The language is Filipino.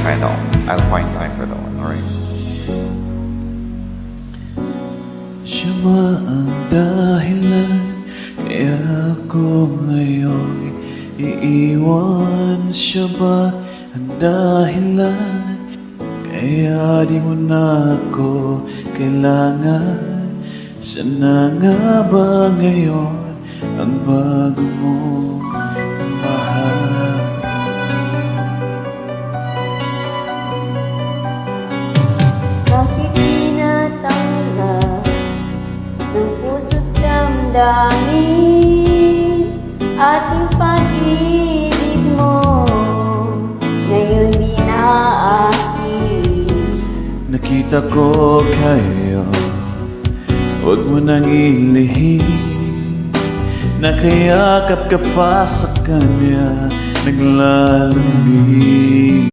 find out. I'll find time for that one, alright? Siya ba ang dahilan kaya ako ngayon iiwan? Siya ba ang dahilan kaya di mo na ako kailangan? Sana nga ba ngayon ang bago mo mahal? Bakit tinatanggap ng puso't damdamin ating pag-ibig mo? Ngayon di na akin. Nakita ko kayo, huwag mo nang ilihim. Nakayakap ka pa sa kanya, naglalambing.